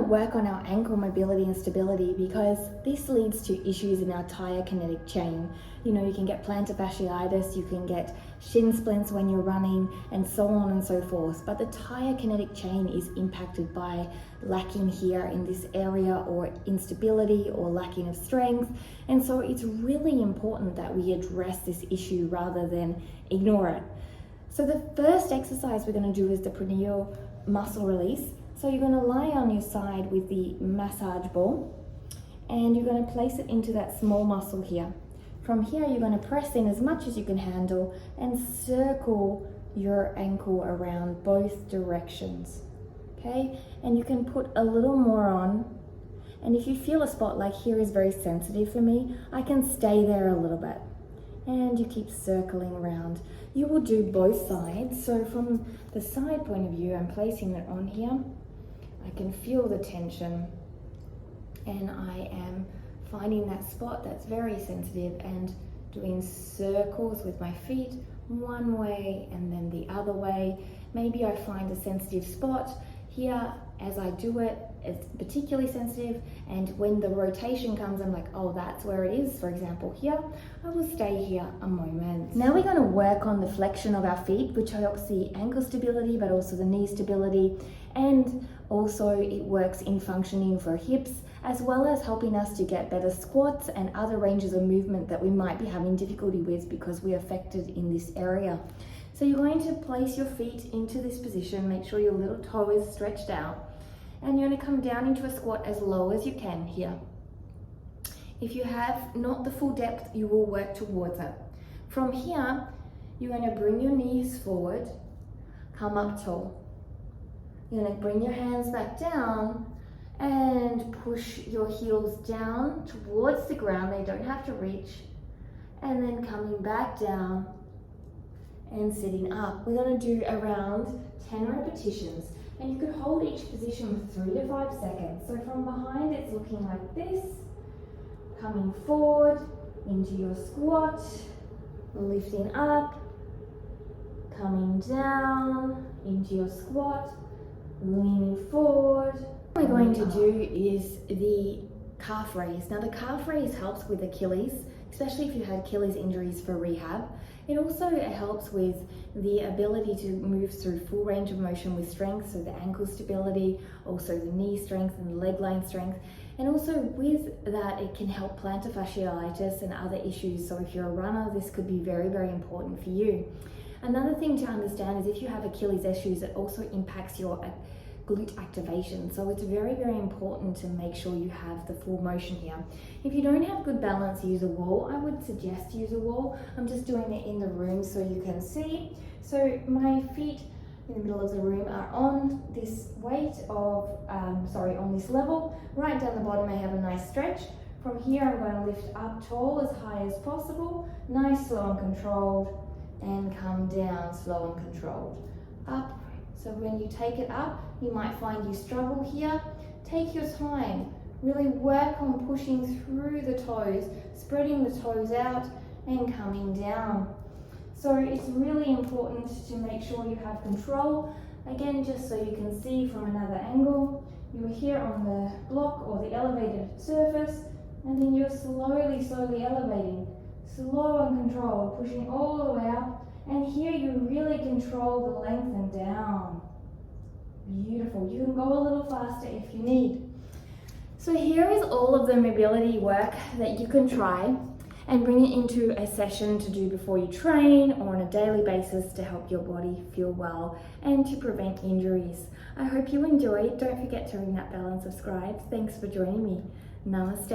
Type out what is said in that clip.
work on our ankle mobility and stability because this leads to issues in our tire kinetic chain. You know, you can get plantar fasciitis, you can get shin splints when you're running, and so on and so forth. But the tire kinetic chain is impacted by lacking here in this area, or instability or lacking of strength. And so it's really important that we address this issue rather than ignore it. So the first exercise we're going to do is the peroneal muscle release. So you're going to lie on your side with the massage ball, and you're going to place it into that small muscle here. From here, you're going to press in as much as you can handle and circle your ankle around both directions. Okay, and you can put a little more on. And if you feel a spot like here is very sensitive for me, I can stay there a little bit. And you keep circling around. You will do both sides. So from the side point of view, I'm placing it on here. I can feel the tension, and I am finding that spot that's very sensitive and doing circles with my feet one way and then the other way. Maybe I find a sensitive spot here. As I do it, it's particularly sensitive, and when the rotation comes, I'm like, oh, that's where it is. For example, here, I will stay here a moment. Now we're going to work on the flexion of our feet, which helps the ankle stability, but also the knee stability, and also it works in functioning for hips, as well as helping us to get better squats and other ranges of movement that we might be having difficulty with because we're affected in this area. So you're going to place your feet into this position, make sure your little toe is stretched out, and you're going to come down into a squat as low as you can here. If you have not the full depth, you will work towards it. From here, you're going to bring your knees forward, come up tall. You're going to bring your hands back down and push your heels down towards the ground. They don't have to reach. And then coming back down and sitting up. We're going to do around 10 repetitions, and you could hold each position for 3 to 5 seconds. So from behind, it's looking like this, coming forward into your squat, lifting up, coming down into your squat, leaning forward. What we're going to do is the calf raise. Now the calf raise helps with Achilles, especially if you had Achilles injuries for rehab. It also helps with the ability to move through full range of motion with strength, so the ankle stability, also the knee strength and the leg line strength. And also with that, it can help plantar fasciitis and other issues. So if you're a runner, this could be very, very important for you. Another thing to understand is if you have Achilles issues, it also impacts your glute activation. So it's very, very important to make sure you have the full motion here. If you don't have good balance, use a wall. I would suggest use a wall. I'm just doing it in the room so you can see. So my feet in the middle of the room are on this weight of, on this level. Right down the bottom, I have a nice stretch. From here, I'm going to lift up tall as high as possible. Nice, slow and controlled. And come down, slow and controlled. Up. So when you take it up, you might find you struggle here. Take your time. Really work on pushing through the toes, spreading the toes out and coming down. So it's really important to make sure you have control. Again, just so you can see from another angle, you're here on the block or the elevated surface, and then you're slowly elevating. Slow and controlled, pushing all the way up. And here you really control the length and down. Beautiful. You can go a little faster if you need. So here is all of the mobility work that you can try and bring it into a session to do before you train or on a daily basis to help your body feel well and to prevent injuries. I hope you enjoyed. Don't forget to ring that bell and subscribe. Thanks for joining me. Namaste.